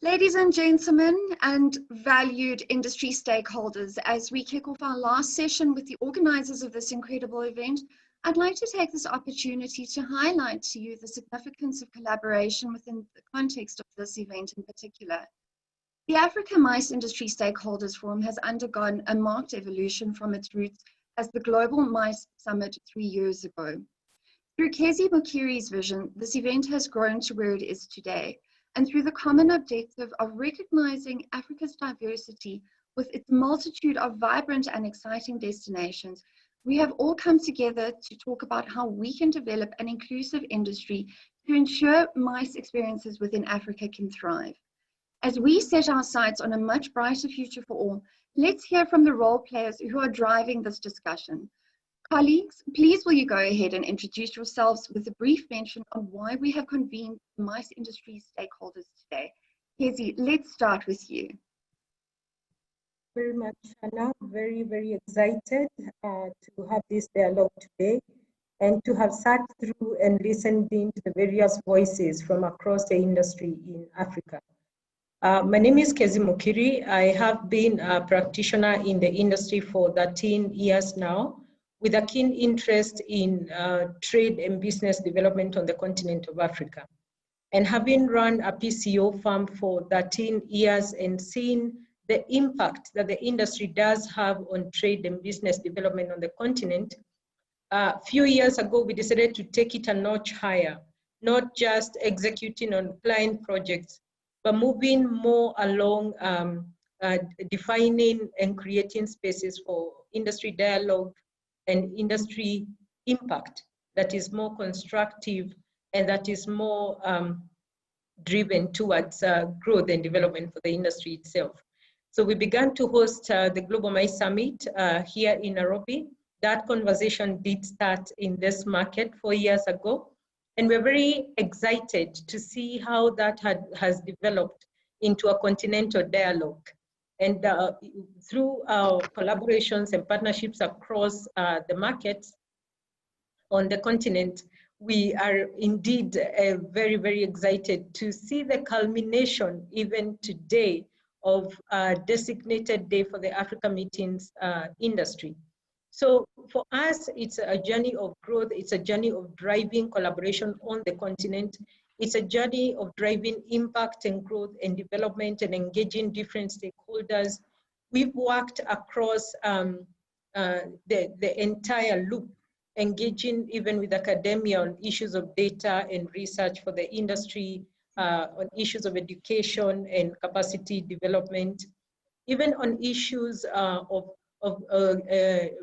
Ladies and gentlemen, and valued industry stakeholders, as we kick off our last session with the organizers of this incredible event, I'd like to take this opportunity to highlight to you the significance of collaboration within the context of this event in particular. The Africa Mice Industry Stakeholders Forum has undergone a marked evolution from its roots as the Global Mice Summit 3 years ago. Through Kezi Mukiri's vision, this event has grown to where it is today. And through the common objective of recognizing Africa's diversity with its multitude of vibrant and exciting destinations, we have all come together to talk about how we can develop an inclusive industry to ensure mice experiences within Africa can thrive. As we set our sights on a much brighter future for all, let's hear from the role players who are driving this discussion. Colleagues, please will you go ahead and introduce yourselves with a brief mention on why we have convened the mice industry stakeholders today. Kezi, let's start with you. Very much, Hannah. Very excited to have this dialogue today and to have sat through and listened in to the various voices from across the industry in Africa. My name is Kezi Mukiri. I have been a practitioner in the industry for 13 years now, with a keen interest in trade and business development on the continent of Africa. And having run a PCO firm for 13 years and seen the impact that the industry does have on trade and business development on the continent, a few years ago, we decided to take it a notch higher, not just executing on client projects, but moving more along defining and creating spaces for industry dialogue and industry impact that is more constructive and that is more driven towards growth and development for the industry itself. So we began to host the Global Mice Summit here in Nairobi. That conversation did start in this market 4 years ago. And we're very excited to see how that has developed into a continental dialogue. And through our collaborations and partnerships across the markets on the continent, we are indeed very excited to see the culmination even today of a designated day for the Africa Meetings industry. So for us, it's a journey of growth. It's a journey of driving collaboration on the continent. It's a journey of driving impact and growth and development and engaging different stakeholders. We've worked across the entire loop, engaging even with academia on issues of data and research for the industry, on issues of education and capacity development, even on issues of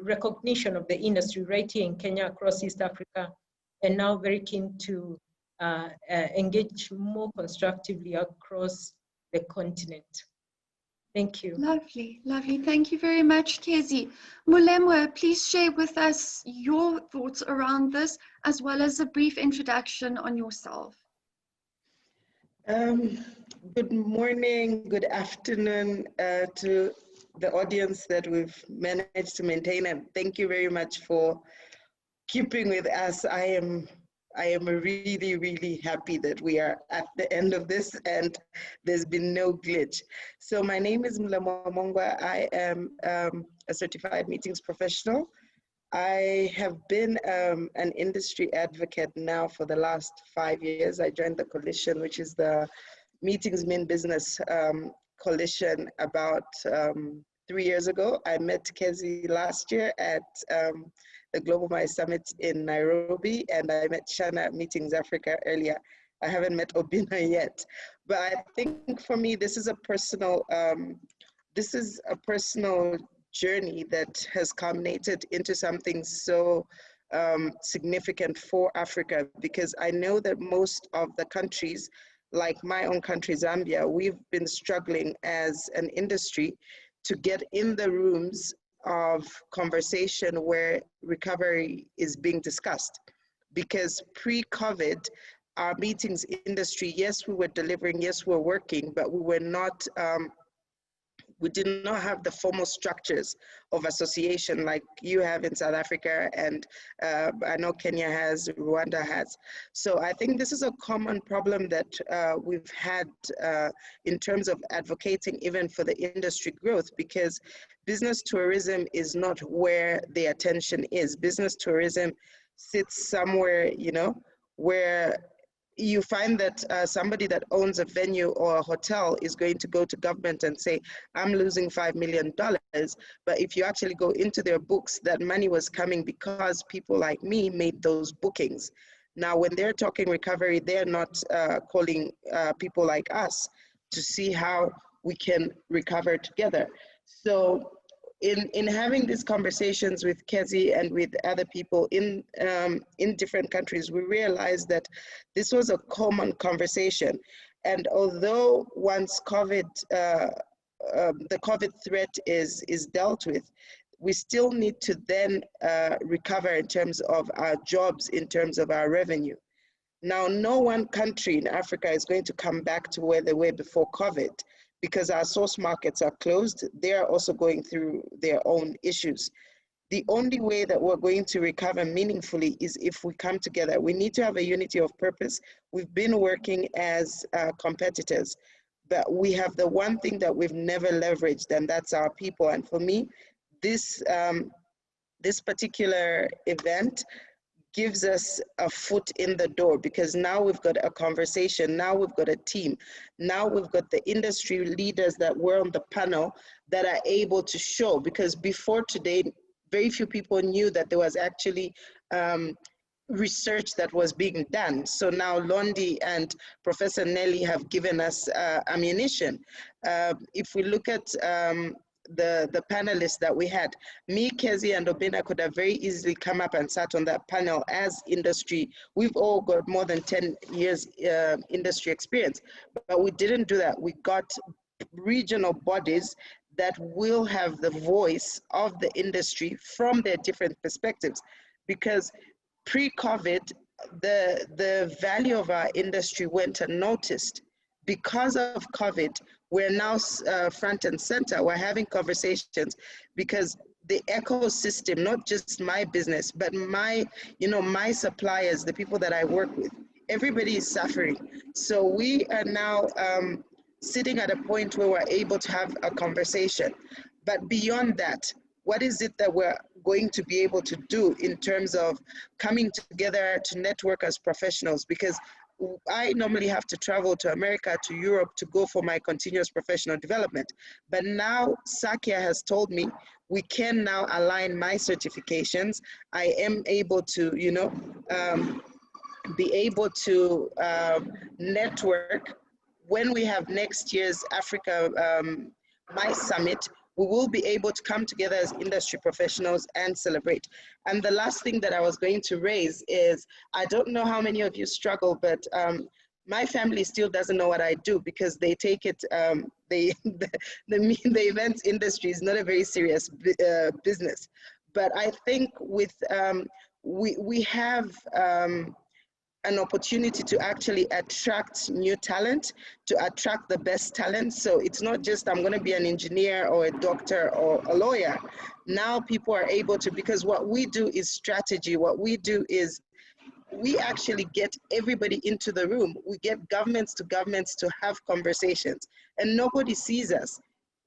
recognition of the industry right here in Kenya, across East Africa, and now very keen to engage more constructively across the continent. Thank you. Lovely. Thank you very much, Kezi. Molemwe, please share with us your thoughts around this, as well as a brief introduction on yourself. Good morning, good afternoon to the audience that we've managed to maintain, and thank you very much for keeping with us. I am really happy that we are at the end of this and there's been no glitch. So my name is Mlamwa Mongwa. I am a certified meetings professional. I have been an industry advocate now for the last 5 years. I joined the coalition, which is the Meetings Mean Business coalition, about 3 years ago. I met Kezi last year at the Global Mice Summit in Nairobi, and I met Shana at Meetings Africa earlier. I haven't met Obina yet, but I think for me, this is a personal journey that has culminated into something so significant for Africa, because I know that most of the countries, like my own country, Zambia, we've been struggling as an industry to get in the rooms of conversation where recovery is being discussed. Because pre-COVID, our meetings industry, yes, we were delivering, yes, we were working, but we were not We did not have the formal structures of association like you have in South Africa, and I know Kenya has, Rwanda has. So I think this is a common problem that we've had in terms of advocating even for the industry growth, because business tourism is not where the attention is. Business tourism sits somewhere, you know, where you find that somebody that owns a venue or a hotel is going to go to government and say, I'm losing $5 million. But if you actually go into their books, that money was coming because people like me made those bookings. Now, when they're talking recovery, they're not calling people like us to see how we can recover together. So in having these conversations with Kezi and with other people in different countries, we realized that this was a common conversation. And although once COVID, the COVID threat is dealt with, we still need to then recover in terms of our jobs, in terms of our revenue. Now, no one country in Africa is going to come back to where they were before COVID, because our source markets are closed. They're also going through their own issues. The only way that we're going to recover meaningfully is if we come together. We need to have a unity of purpose. We've been working as competitors, but we have the one thing that we've never leveraged, and that's our people. And for me, this particular event gives us a foot in the door, because now we've got a conversation, now we've got a team, now we've got the industry leaders that were on the panel that are able to show, because before today, very few people knew that there was actually research that was being done. So now Londi and Professor Nelly have given us ammunition. If we look at the panelists that we had, me, Kezi, and Obina could have very easily come up and sat on that panel as industry. We've all got more than 10 years industry experience, but we didn't do that. We got regional bodies that will have the voice of the industry from their different perspectives, because pre-COVID, the value of our industry went unnoticed. Because of COVID, we're now front and center. We're having conversations because the ecosystem, not just my business, but my suppliers, the people that I work with, everybody is suffering. So we are now sitting at a point where we're able to have a conversation. But beyond that, what is it that we're going to be able to do in terms of coming together to network as professionals? Because I normally have to travel to America, to Europe, to go for my continuous professional development. But now Sakya has told me we can now align my certifications. I am able to, be able to network. When we have next year's Africa My Summit, we will be able to come together as industry professionals and celebrate. And the last thing that I was going to raise is, I don't know how many of you struggle, but my family still doesn't know what I do, because they take it, the events industry is not a very serious business. But I think with, we have an opportunity to actually attract new talent, to attract the best talent. So it's not just I'm going to be an engineer or a doctor or a lawyer. Now people are able to, because what we do is strategy. What we do is we actually get everybody into the room. We get governments to have conversations, and nobody sees us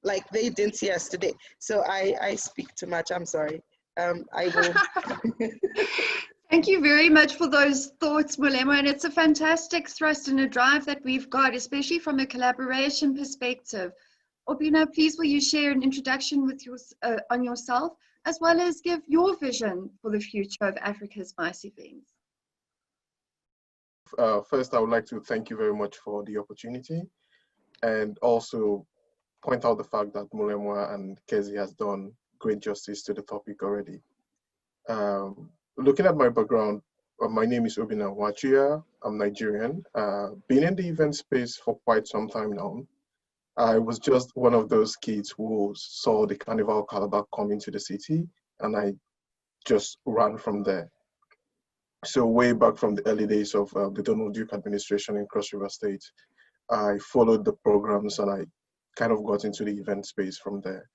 like they didn't see us today. So I speak too much, I'm sorry. I will. Thank you very much for those thoughts, Mulemo, and it's a fantastic thrust and a drive that we've got, especially from a collaboration perspective. Obina, please will you share an introduction with on yourself, as well as give your vision for the future of Africa's MICE events? First, I would like to thank you very much for the opportunity, and also point out the fact that Mulemo and Kezi has done great justice to the topic already. Looking at my background, my name is Obina Wachia. I'm Nigerian. Been in the event space for quite some time now. I was just one of those kids who saw the Carnival Calabash come into the city, and I just ran from there. So way back from the early days of the Donald Duke administration in Cross River State, I followed the programs and I kind of got into the event space from there.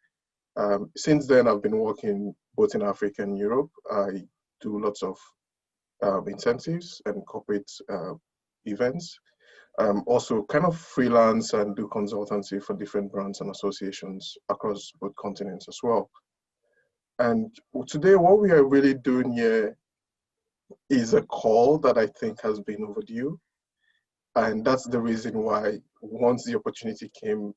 Since then, I've been working both in Africa and Europe. I do lots of incentives and corporate events. Also kind of freelance and do consultancy for different brands and associations across both continents as well. And today, what we are really doing here is a call that I think has been overdue. And that's the reason why once the opportunity came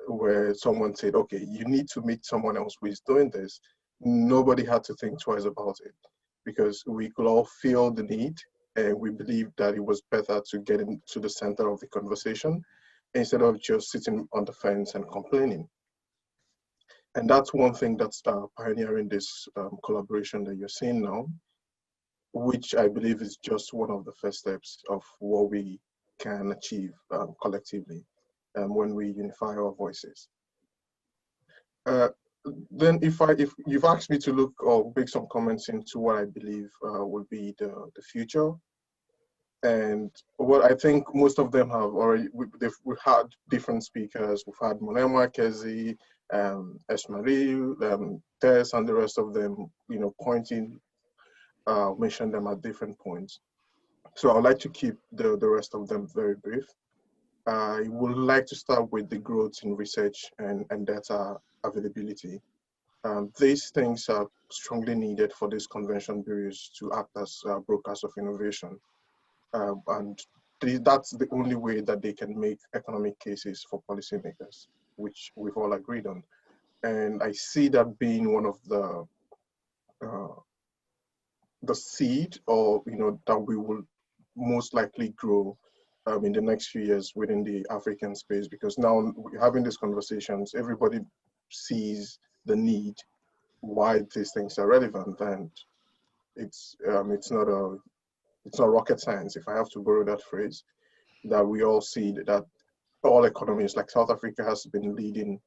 where someone said, okay, you need to meet someone else who is doing this, nobody had to think twice about it, because we could all feel the need, and we believed that it was better to get into the center of the conversation instead of just sitting on the fence and complaining. And that's one thing that's pioneering this collaboration that you're seeing now, which I believe is just one of the first steps of what we can achieve collectively when we unify our voices. Then if you've asked me to look or make some comments into what I believe will be the future, and what I think most of them have already, we've had different speakers. We've had Monema, Kezi, Esmail, Tess, and the rest of them, pointing, mention them at different points. So I'd like to keep the rest of them very brief. I would like to start with the growth in research and data availability. These things are strongly needed for these convention bureaus to act as brokers of innovation. And that's the only way that they can make economic cases for policymakers, which we've all agreed on. And I see that being one of the seed, or that we will most likely grow in the next few years within the African space, because now having these conversations, everybody sees the need, why these things are relevant, and it's not rocket science, if I have to borrow that phrase, that we all see that all economies, like South Africa has been leading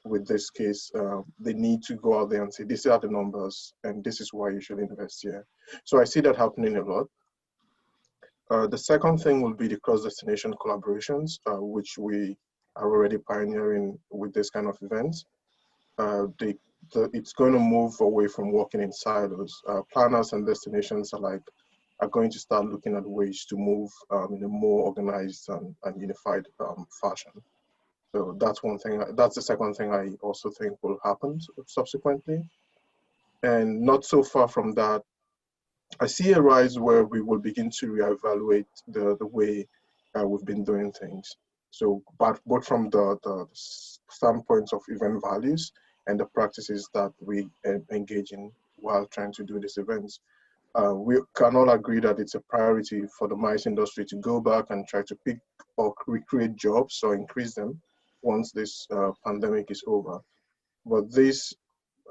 with this case. They need to go out there and say, these are the numbers, and this is why you should invest here. So I see that happening a lot. The second thing will be the cross-destination collaborations, which we are already pioneering with this kind of events. It's going to move away from working in silos. Planners and destinations are going to start looking at ways to move in a more organized and unified fashion. So that's one thing. That's the second thing I also think will happen subsequently. And not so far from that, I see a rise where we will begin to reevaluate the way we've been doing things. So, but both from the standpoints of event values and the practices that we engage in while trying to do these events. We can all agree that it's a priority for the MICE industry to go back and try to pick or recreate jobs or increase them once this pandemic is over. But this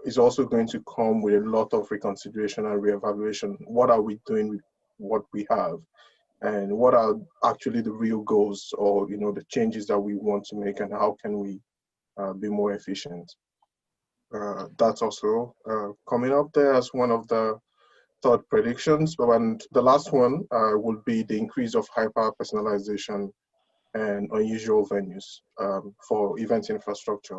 is also going to come with a lot of reconsideration and reevaluation. What are we doing with what we have? And what are actually the real goals, or the changes that we want to make, and how can we be more efficient? That's also coming up there as one of the third predictions. And the last one will be the increase of hyper personalization and unusual venues for event infrastructure,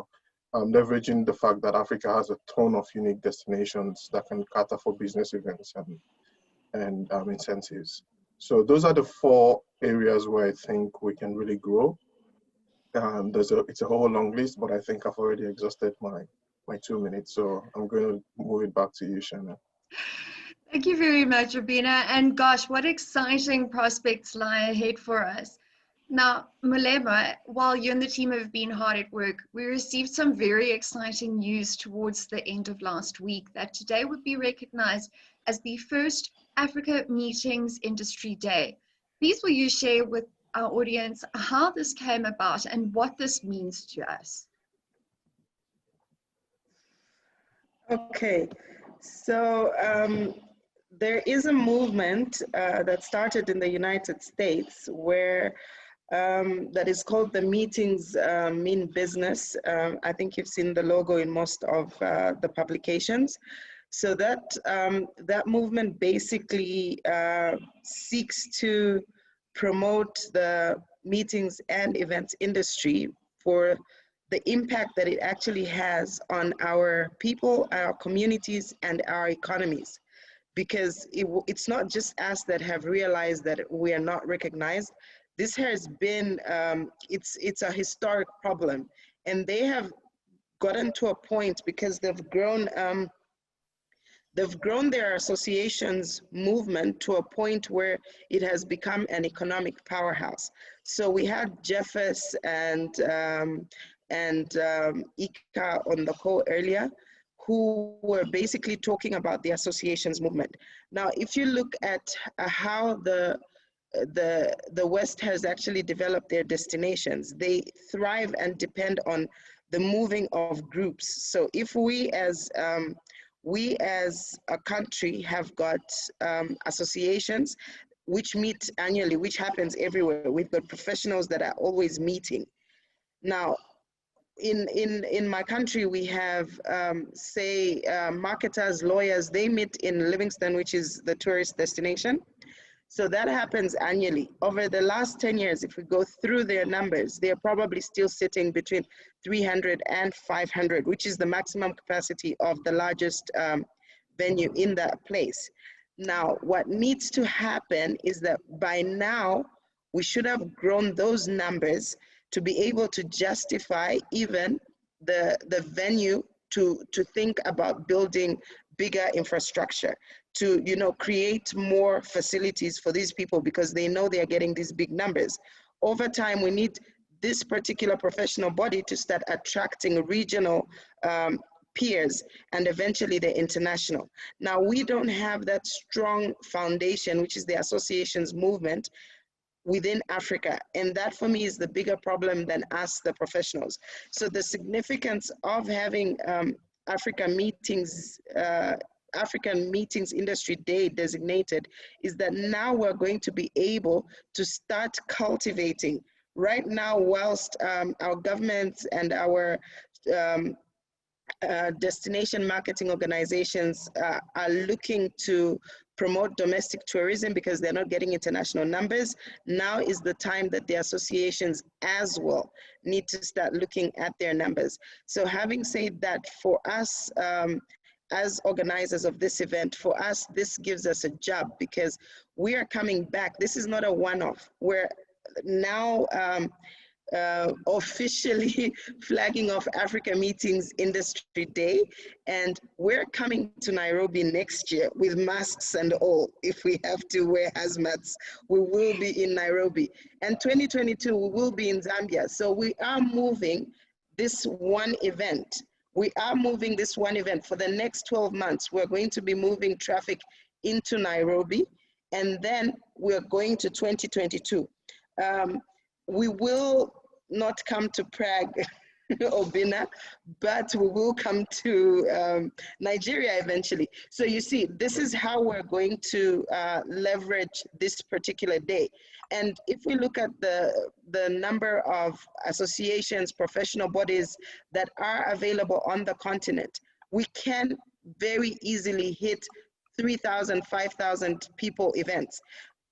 leveraging the fact that Africa has a ton of unique destinations that can cater for business events and incentives. So those are the 4 areas where I think we can really grow. It's a whole long list, but I think I've already exhausted my 2 minutes. So I'm going to move it back to you, Shanna. Thank you very much, Rubina. And gosh, what exciting prospects lie ahead for us. Now, Mulema, while you and the team have been hard at work, we received some very exciting news towards the end of last week that today would be recognized as the first Africa Meetings Industry Day. Please will you share with our audience how this came about and what this means to us? Okay, so there is a movement that started in the United States where that is called the Meetings Mean Business. I think you've seen the logo in most of the publications. So that movement basically seeks to promote the meetings and events industry for the impact that it actually has on our people, our communities, and our economies. Because it's not just us that have realized that we are not recognized. This has been, it's a historic problem. And they have gotten to a point because they've grown their associations movement to a point where it has become an economic powerhouse. So we had Jeffers and Ika on the call earlier, who were basically talking about the associations movement. Now, if you look at how the West has actually developed their destinations, they thrive and depend on the moving of groups. So if we as a country have got associations which meet annually, which happens everywhere. We've got professionals that are always meeting. Now, in my country, we have, say, marketers, lawyers, they meet in Livingston, which is the tourist destination. So that happens annually. Over the last 10 years, if we go through their numbers, they're probably still sitting between 300 and 500, which is the maximum capacity of the largest venue in that place. Now, what needs to happen is that by now, we should have grown those numbers to be able to justify even the venue to think about building bigger infrastructure, to create more facilities for these people, because they know they are getting these big numbers. Over time, we need this particular professional body to start attracting regional peers and eventually the international. Now, we don't have that strong foundation, which is the associations movement within Africa. And that for me is the bigger problem than us, the professionals. So the significance of having African Meetings Industry Day designated is that now we're going to be able to start cultivating. Right now, whilst our governments and our destination marketing organizations are looking to promote domestic tourism because they're not getting international numbers, now is the time that the associations as well need to start looking at their numbers. So having said that, for us, as organizers of this event, for us, this gives us a job because we are coming back. This is not a one-off. We're now officially flagging off Africa Meetings Industry Day, and we're coming to Nairobi next year with masks and all. If we have to wear hazmats, we will be in Nairobi. And 2022, we will be in Zambia. So we are moving this one event. We are moving this one event for the next 12 months. We're going to be moving traffic into Nairobi, and then we're going to 2022. We will not come to Prague or Bina, but we will come to Nigeria eventually. So you see, this is how we're going to leverage this particular day. And if we look at the number of associations, professional bodies that are available on the continent, we can very easily hit 3,000, 5,000 people events.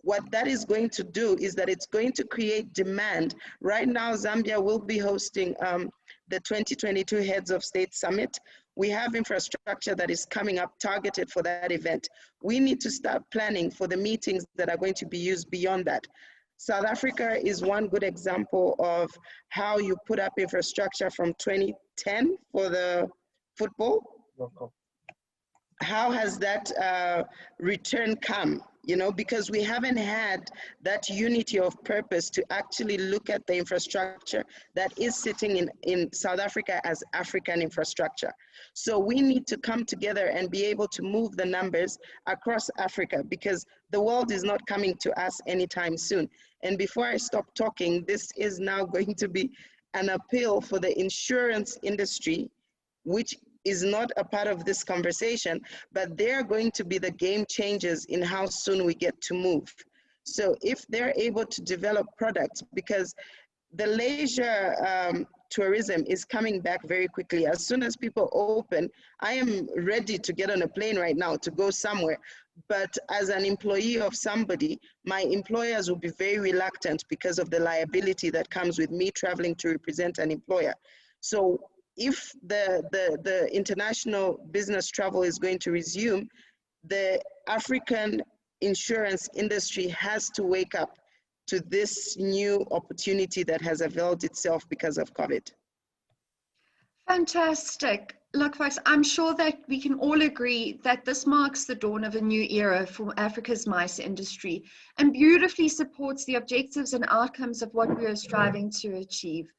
What that is going to do is that it's going to create demand. Right now, Zambia will be hosting the 2022 Heads of State Summit. We have infrastructure that is coming up targeted for that event. We need to start planning for the meetings that are going to be used beyond that. South Africa is one good example of how you put up infrastructure from 2010 for the football. How has that return come? You know, because we haven't had that unity of purpose to actually look at the infrastructure that is sitting in South Africa as African infrastructure. So we need to come together and be able to move the numbers across Africa, because the world is not coming to us anytime soon. And before I stop talking, this is now going to be an appeal for the insurance industry, which is not a part of this conversation, but they're going to be the game changers in how soon we get to move. So if they're able to develop products, because the leisure tourism is coming back very quickly. As soon as people open, I am ready to get on a plane right now to go somewhere. But as an employee of somebody, my employers will be very reluctant because of the liability that comes with me traveling to represent an employer. So if the international business travel is going to resume, the African insurance industry has to wake up to this new opportunity that has availed itself because of COVID. Fantastic. Look, folks, I'm sure that we can all agree that this marks the dawn of a new era for Africa's MICE industry and beautifully supports the objectives and outcomes of what we are striving to achieve.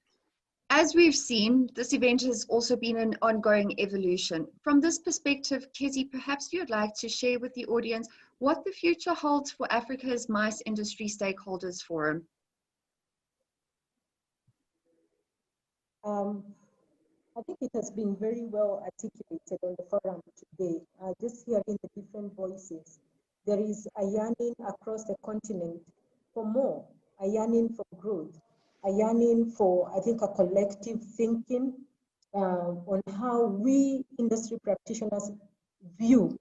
As we've seen, this event has also been an ongoing evolution. From this perspective, Kezzy, perhaps you'd like to share with the audience what the future holds for Africa's MICE Industry Stakeholders Forum. I think it has been very well articulated on the forum today. Just hearing the different voices, there is a yearning across the continent for more, a yearning for growth, a yearning for, I think, a collective thinking on how we industry practitioners view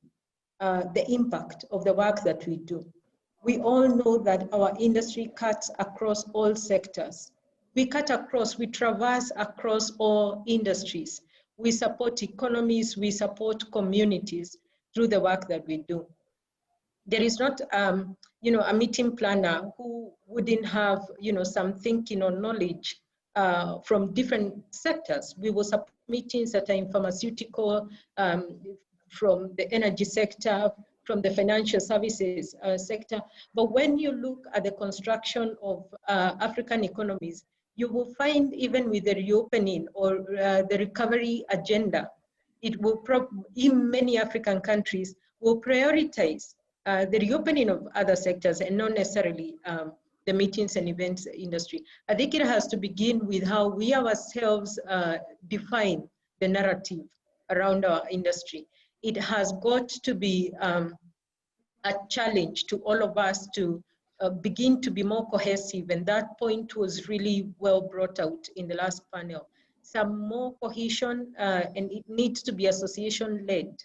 the impact of the work that we do. We all know that our industry cuts across all sectors. We cut across, we traverse across all industries. We support economies, we support communities through the work that we do. There is not, a meeting planner who wouldn't have, some thinking or knowledge from different sectors. We will support meetings that are in pharmaceutical, from the energy sector, from the financial services sector. But when you look at the construction of African economies, you will find even with the reopening or the recovery agenda, it will in many African countries will prioritize the reopening of other sectors and not necessarily the meetings and events industry. I think it has to begin with how we ourselves define the narrative around our industry. It has got to be a challenge to all of us to begin to be more cohesive, and that point was really well brought out in the last panel. Some more cohesion, and it needs to be association-led,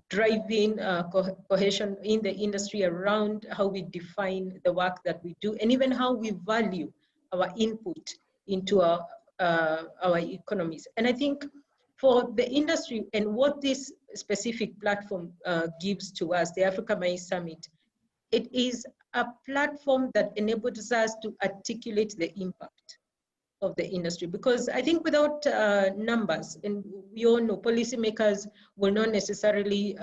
driving cohesion in the industry around how we define the work that we do, and even how we value our input into our economies. And I think for the industry and what this specific platform gives to us, the Africa MICE Summit, it is a platform that enables us to articulate the impact of the industry. Because I think without numbers, and we all know policymakers will not necessarily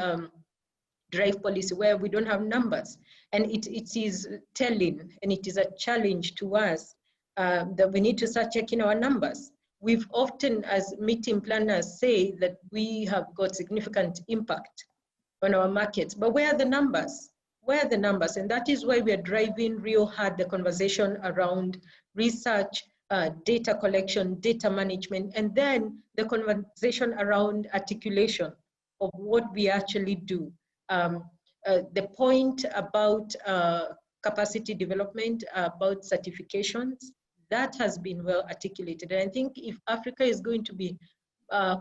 drive policy where we don't have numbers. And it is telling, and it is a challenge to us that we need to start checking our numbers. We've often, as meeting planners, say that we have got significant impact on our markets, but where are the numbers? Where are the numbers? And that is why we are driving real hard the conversation around research, data collection, data management, and then the conversation around articulation of what we actually do. The point about capacity development, about certifications, that has been well articulated. And I think if Africa is going to be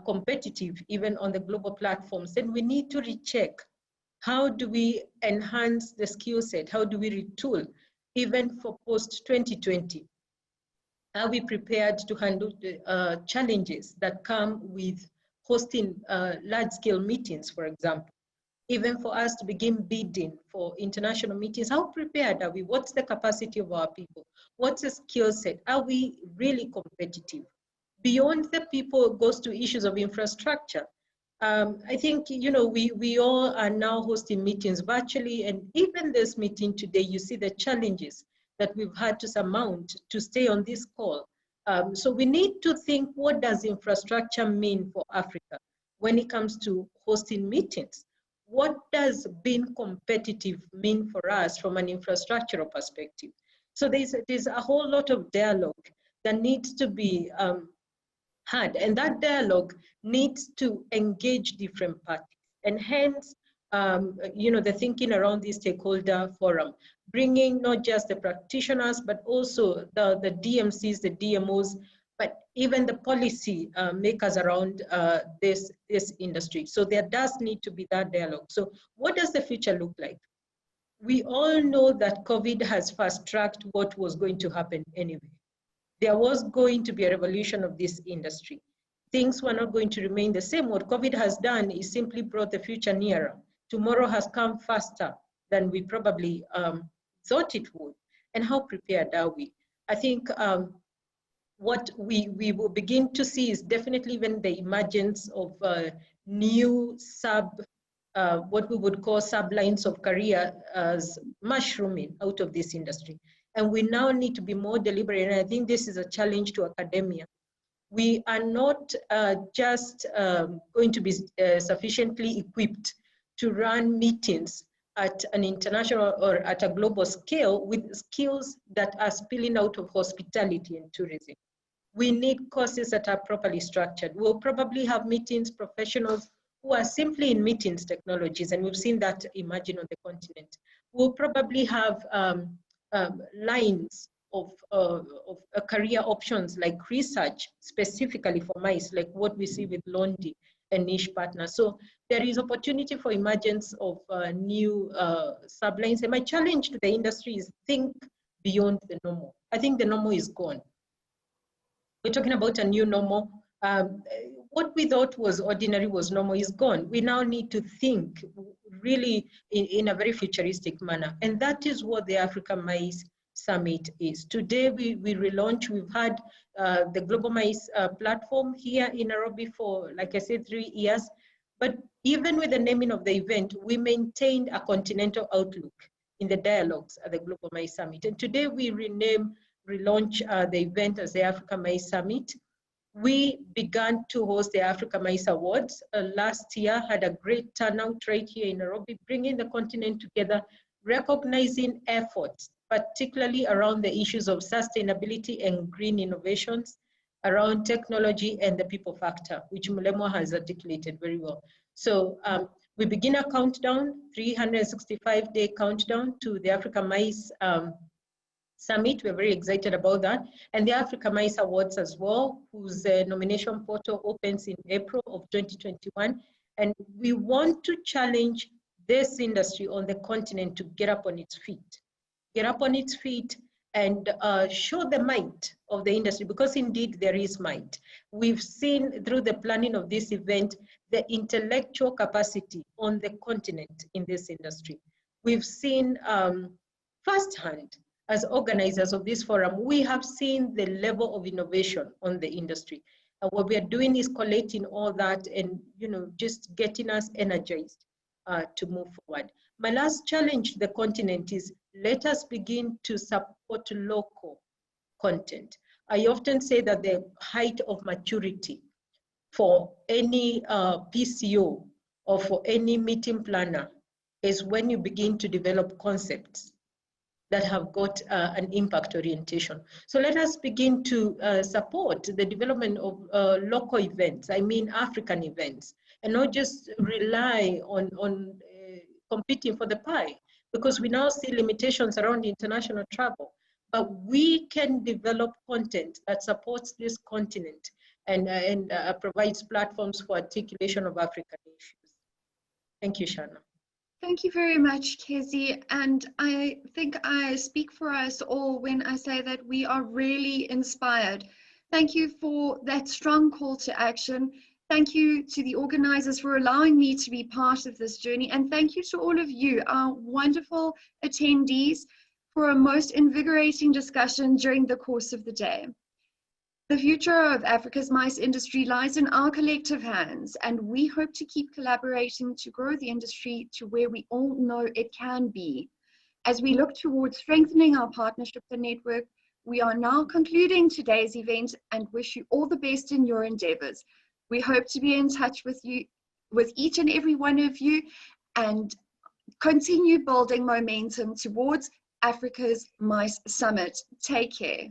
competitive, even on the global platforms, then we need to recheck. How do we enhance the skill set? How do we retool, even for post-2020? Are we prepared to handle the challenges that come with hosting large-scale meetings, for example? Even for us to begin bidding for international meetings, how prepared are we? What's the capacity of our people? What's the skill set? Are we really competitive? Beyond the people, it goes to issues of infrastructure. I think, we all are now hosting meetings virtually, and even this meeting today, you see the challenges that we've had to surmount to stay on this call. So we need to think, what does infrastructure mean for Africa when it comes to hosting meetings? What does being competitive mean for us from an infrastructural perspective? So there's a whole lot of dialogue that needs to be had, and that dialogue needs to engage different parties, and hence, the thinking around this stakeholder forum, bringing not just the practitioners, but also the DMCs, the DMOs, but even the policy makers around this industry. So there does need to be that dialogue. So what does the future look like? We all know that COVID has fast-tracked what was going to happen anyway. there was going to be a revolution of this industry. Things were not going to remain the same. What COVID has done is simply brought the future nearer. Tomorrow has come faster than we probably thought it would. And how prepared are we? I think what we will begin to see is definitely even the emergence of new what we would call sublines of career as mushrooming out of this industry. And we now need to be more deliberate. And I think this is a challenge to academia. We are not just going to be sufficiently equipped to run meetings at an international or at a global scale with skills that are spilling out of hospitality and tourism. We need courses that are properly structured. We'll probably have meetings professionals who are simply in meetings technologies, and we've seen that emerging on the continent. We'll probably have lines of career options like research specifically for MICE, like what we see with Londi and niche partners. So there is opportunity for emergence of new sublines. And my challenge to the industry is think beyond the normal. I think the normal is gone. We're talking about a new normal. What we thought was ordinary was normal is gone. We now need to think really in a very futuristic manner. And that is what the Africa MICE Summit is. Today we relaunch. We've had the Global MICE platform here in Nairobi for, like I said, 3 years. But even with the naming of the event, we maintained a continental outlook in the dialogues at the Global MICE Summit. And today we relaunch the event as the Africa MICE Summit. We began to host the Africa MICE Awards last year, had a great turnout right here in Nairobi, bringing the continent together, recognizing efforts, particularly around the issues of sustainability and green innovations, around technology and the people factor, which Mulemo has articulated very well. So we begin a countdown, 365-day countdown to the Africa MICE Summit. We're very excited about that. And the Africa MICE Awards as well, whose nomination portal opens in April of 2021. And we want to challenge this industry on the continent to get up on its feet. Get up on its feet and show the might of the industry, because indeed there is might. We've seen through the planning of this event, the intellectual capacity on the continent in this industry. We've seen firsthand, as organizers of this forum, we have seen the level of innovation on the industry. And what we are doing is collating all that and just getting us energized to move forward. My last challenge to the continent is, let us begin to support local content. I often say that the height of maturity for any PCO or for any meeting planner is when you begin to develop concepts that have got an impact orientation. So let us begin to support the development of local events, I mean African events, and not just rely on competing for the pie, because we now see limitations around international travel. But we can develop content that supports this continent and provides platforms for articulation of African issues. Thank you, Shana. Thank you very much, Kezi. And I think I speak for us all when I say that we are really inspired. Thank you for that strong call to action. Thank you to the organizers for allowing me to be part of this journey. And thank you to all of you, our wonderful attendees, for a most invigorating discussion during the course of the day. The future of Africa's MICE industry lies in our collective hands, and we hope to keep collaborating to grow the industry to where we all know it can be. As we look towards strengthening our partnership and network, we are now concluding today's event and wish you all the best in your endeavors. We hope to be in touch with you, with each and every one of you, and continue building momentum towards Africa's MICE Summit. Take care.